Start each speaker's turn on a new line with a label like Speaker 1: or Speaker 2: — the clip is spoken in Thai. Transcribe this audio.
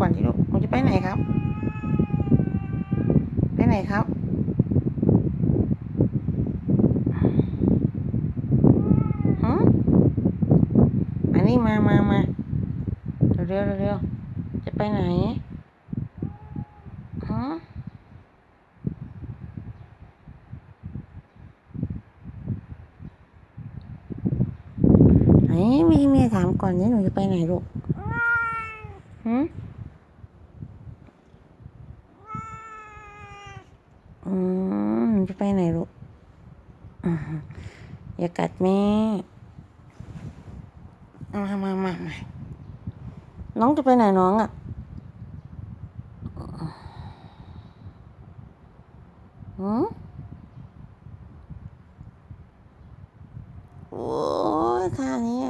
Speaker 1: ก่อนที่ลูกหนูจะไปไหนครับไปไหนครับฮะอันนี้มาเร็วเร็วจะไปไหนฮะไหนแม่ถามก่อนนี่หนูจะไปไหนลูกหืมหนูจะไปไหนลูกอย่ากัดแม่มาน้องจะไปไหนน้องอ่ะหืมโอ้ยท่านี้